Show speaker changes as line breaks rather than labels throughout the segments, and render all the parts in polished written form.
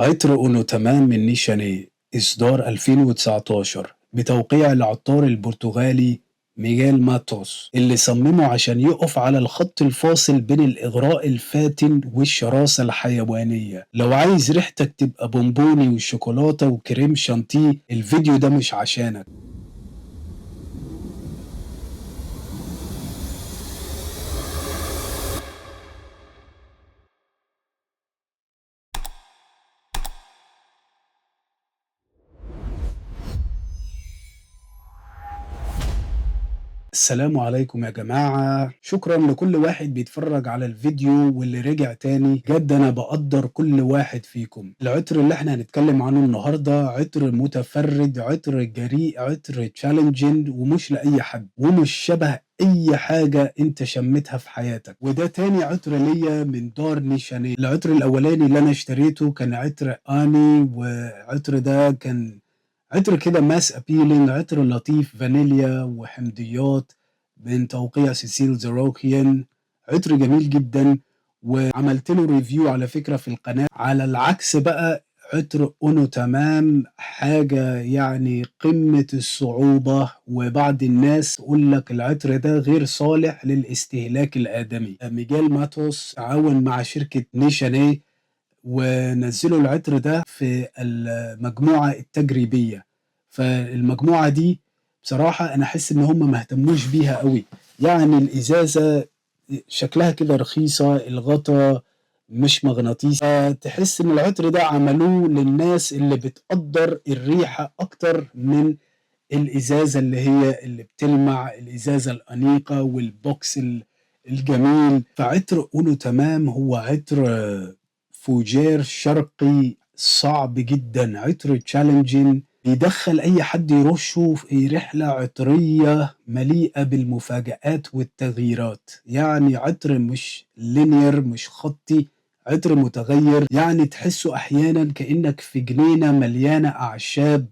عطر أونو تمام من نيشانيه إصدار 2019 بتوقيع العطار البرتغالي ميغيل ماتوس اللي صممه عشان يقف على الخط الفاصل بين الإغراء الفاتن والشراسة الحيوانية. لو عايز ريحتك تبقى بونبوني وشوكولاتة وكريم شانتيه الفيديو ده مش عشانك. السلام عليكم يا جماعة، شكرا لكل واحد بيتفرج على الفيديو واللي رجع تاني. جد أنا بقدر كل واحد فيكم. العطر اللي احنا هنتكلم عنه النهاردة عطر متفرد، عطر جريء، عطر تشالنجينج ومش لأي حد ومش شبه أي حاجة أنت شمتها في حياتك. وده تاني عطر ليا من دار نيشانيه. العطر الأولاني اللي أنا اشتريته كان عطر آني، وعطر ده كان عطر كده ماس ابيلينج، عطر لطيف فانيليا وحمضيات من توقيع سيسيل زاروكيان. عطر جميل جدا وعملت له ريفيو على فكرة في القناة. على العكس بقى عطر اونو تمام حاجة يعني قمة الصعوبة، وبعض الناس تقول لك العطر ده غير صالح للاستهلاك الآدمي. ميجيل ماتوس تعاون مع شركة نيشانيه ونزلوا العطر ده في المجموعة التجريبية. فالمجموعة دي بصراحة أنا أحس إن هم ما اهتموش بيها قوي. يعني الإزازة شكلها كده رخيصة، الغطا مش مغناطيسي، تحس إن العطر ده عملوه للناس اللي بتقدر الريحة أكتر من الإزازة اللي هي اللي بتلمع، الإزازة الأنيقة والبوكس الجميل. فعطر أونو تمام هو عطر فوجير شرقي صعب جدا، عطر تشالنجين بيدخل أي حد يرشه في رحلة عطرية مليئة بالمفاجآت والتغييرات. يعني عطر مش لينير، مش خطي، عطر متغير. يعني تحسه أحيانا كأنك في جنينة مليانة أعشاب،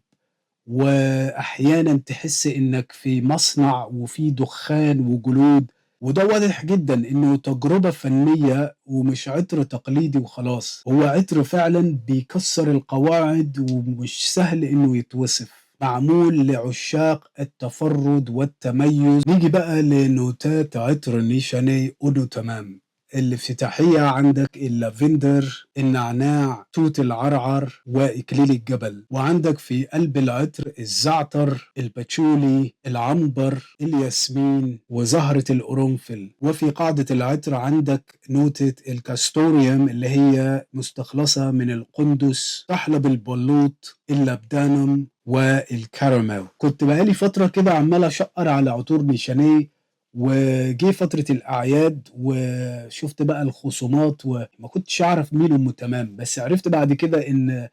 وأحيانا تحس إنك في مصنع وفي دخان وجلود. وده واضح جدا إنه تجربة فنية ومش عطر تقليدي وخلاص. هو عطر فعلا بيكسر القواعد ومش سهل إنه يتوصف، معمول لعشاق التفرد والتميز. نيجي بقى لنوتات عطر نيشانيه أونو تمام. الافتتاحية عندك اللافندر، النعناع، توت العرعر، وإكليل الجبل. وعندك في قلب العطر الزعتر، الباتشولي، العنبر، الياسمين، وزهرة القرنفل. وفي قاعدة العطر عندك نوتة الكاستوريوم اللي هي مستخلصة من القندس، سحلب البلوط، اللبدانم، والكراميل. كنت بقالي فترة كده عمال أشقر على عطور نيشانيه، وجي فترة الأعياد وشفت بقى الخصومات وما كنتش أعرف مين أم تمام، بس عرفت بعد كده إن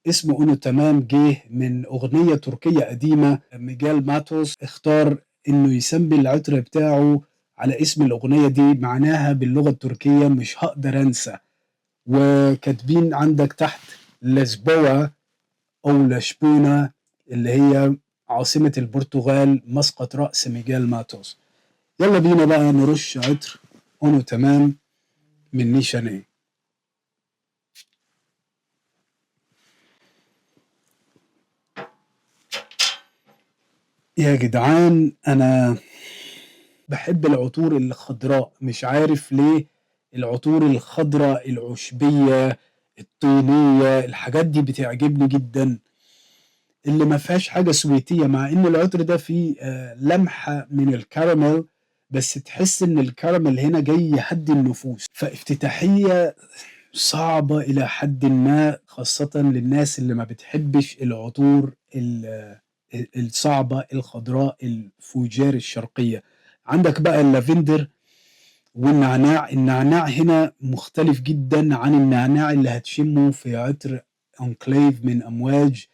اسم أونو تمام جه من أغنية تركية قديمة. ميجال ماتوس اختار إنه يسمي العطر بتاعه على اسم الأغنية دي، معناها باللغة التركية مش هقدر أنسى. وكاتبين عندك تحت لشبونة أو لشبونة اللي هي عاصمة البرتغال، مسقط رأس ميجال ماتوس. يلا بينا بقى نرش عطر اونو تمام من نيشانيه. يا جدعان انا بحب العطور الخضراء، مش عارف ليه. العطور الخضراء العشبية الطينية الحاجات دي بتعجبني جدا، اللي ما فيهاش حاجة سويتية، مع ان العطر ده فيه لمحة من الكراميل، بس تحس ان الكراميل هنا جاي يهدي النفوس. فافتتاحية صعبة إلى حد ما، خاصة للناس اللي ما بتحبش العطور الصعبة الخضراء الفوجير الشرقية. عندك بقى اللافندر والنعناع. النعناع هنا مختلف جدا عن النعناع اللي هتشمه في عطر انكليف من أمواج،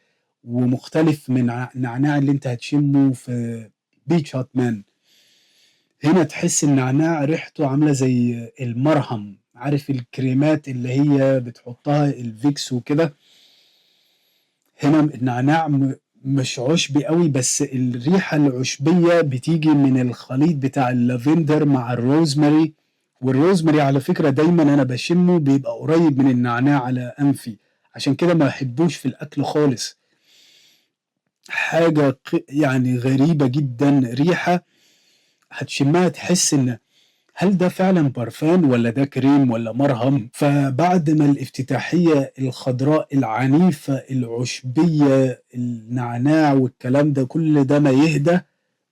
ومختلف من النعناع اللي انت هتشمه في بيتش هات مان. هنا تحس النعناع ريحته عاملة زي المرهم، عارف الكريمات اللي هي بتحطها الفيكس وكده. هنا النعناع مش عشبي قوي، بس الريحة العشبية بتيجي من الخليط بتاع اللافندر مع الروزماري. والروزماري على فكرة دايما أنا بشمه بيبقى قريب من النعناع على أنفي، عشان كده ما بحبوش في الأكل خالص. حاجة يعني غريبة جدا، ريحة هتشمها تحس إن هل ده فعلا برفان ولا ده كريم ولا مرهم. فبعد ما الافتتاحية الخضراء العنيفة العشبية النعناع والكلام ده كل ده ما يهدى،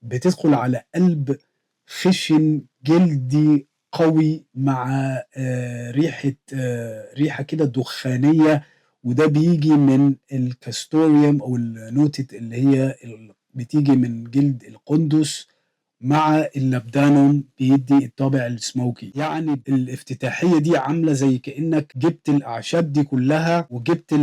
بتدخل على قلب خشن جلدي قوي مع ريحة كده دخانية، وده بيجي من الكاستوريوم أو النوتة اللي هي بتيجي من جلد القندس مع اللبدانون، بيدي الطابع السموكي. يعني الافتتاحية دي عاملة زي كأنك جبت الأعشاب دي كلها وجبت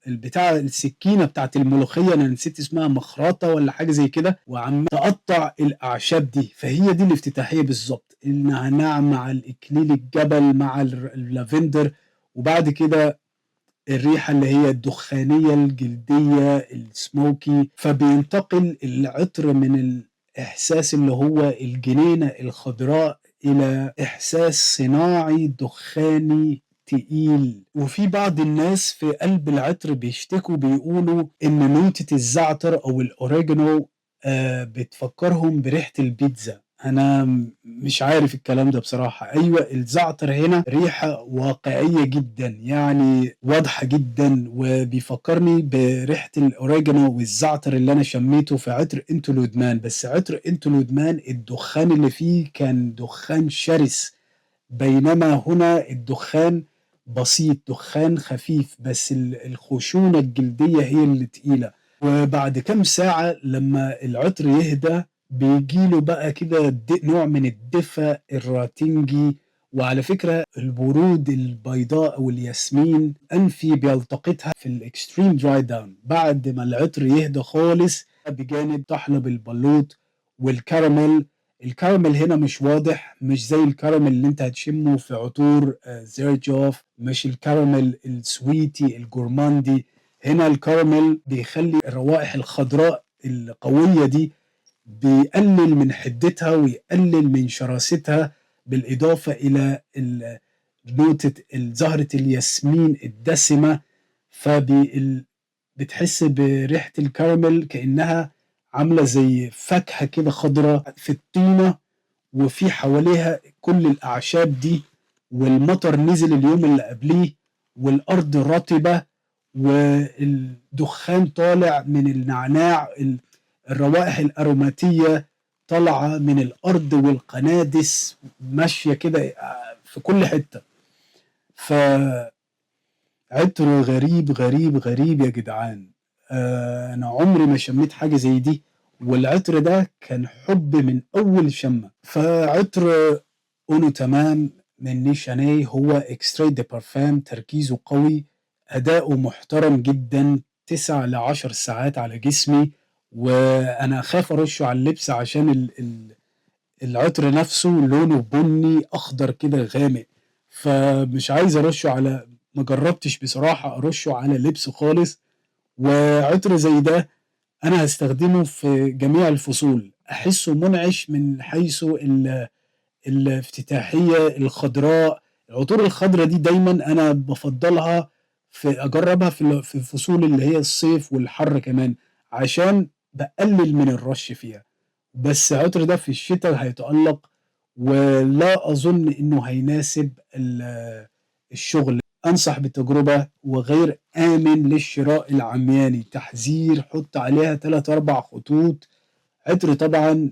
البتاع السكينة بتاعت الملوخية، أنا نسيت اسمها، مخرطة ولا حاجة زي كده، وعم تقطع الأعشاب دي. فهي دي الافتتاحية بالظبط، النعناع مع الإكليل الجبل مع اللافندر، وبعد كده الريحة اللي هي الدخانية الجلدية السموكي. فبينتقل العطر من الإحساس اللي هو الجنينة الخضراء إلى إحساس صناعي دخاني تقيل. وفي بعض الناس في قلب العطر بيشتكوا بيقولوا إن نوتة الزعتر أو الأوريجانو بتفكرهم بريحة البيتزا. أنا مش عارف الكلام ده بصراحة. أيوة، الزعتر هنا ريحة واقعية جدا، يعني واضحة جدا، وبيفكرني بريحة الأوريجانو والزعتر اللي أنا شميته في عطر انتو لودمان. بس عطر انتو لودمان الدخان اللي فيه كان دخان شرس، بينما هنا الدخان بسيط، دخان خفيف، بس الخشونة الجلدية هي اللي تقيلة. وبعد كام ساعة لما العطر يهدى بيجيله بقى كده نوع من الدفء الراتنجي. وعلى فكرة الورود البيضاء أو الياسمين أنفي بيلتقطها في الإكستريم دراي داون بعد ما العطر يهدى خالص، بجانب طحلب البلوط والكراميل. الكراميل هنا مش واضح، مش زي الكراميل اللي انت هتشمه في عطور زيرجوف، مش الكراميل السويتي الجورماندي. هنا الكراميل بيخلي الروائح الخضراء القوية دي بيقلل من حدتها ويقلل من شراستها، بالإضافة إلى نوتة زهرة الياسمين الدسمة. بتحس بريحة الكراميل كأنها عاملة زي فاكهة كده خضراء في الطينة، وفي حواليها كل الأعشاب دي، والمطر نزل اليوم اللي قبليه، والأرض رطبة، والدخان طالع من النعناع، الروائح الأروماتية طالعة من الأرض، والقنادس ماشية كده في كل حتة. فعطر غريب غريب غريب يا جدعان. أنا عمري ما شميت حاجة زي دي، والعطر ده كان حب من أول شمة. فعطر أونو تمام من نيشاني هو اكستري دي بارفان، تركيزه قوي، أداؤه محترم جدا، 9 ل10 ساعات على جسمي، وأنا أخاف أرشه على اللبس عشان العطر نفسه لونه بني أخضر كده غامق، فمش عايز أرشه على، ما جربتش بصراحة أرشه على لبس خالص. وعطر زي ده أنا هستخدمه في جميع الفصول، أحسه منعش من حيث الافتتاحية الخضراء. العطور الخضراء دي دايما أنا بفضلها في أجربها في الفصول اللي هي الصيف والحر كمان، عشان بقلل من الرش فيها. بس العطر ده في الشتاء هيتألق، ولا أظن إنه هيناسب الشغل. أنصح بالتجربة، وغير آمن للشراء العمياني. تحذير، حط عليها 3 4 خطوط. عطر طبعا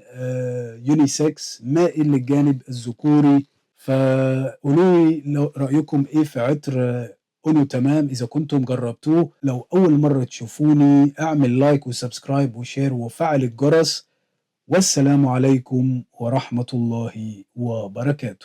يونيسكس، مائل للجانب الذكوري. فقولوا لي لو رأيكم ايه في عطر اونو تمام اذا كنتم جربتوه. لو اول مرة تشوفوني اعمل لايك وسبسكرايب وشير وفعل الجرس. والسلام عليكم ورحمة الله وبركاته.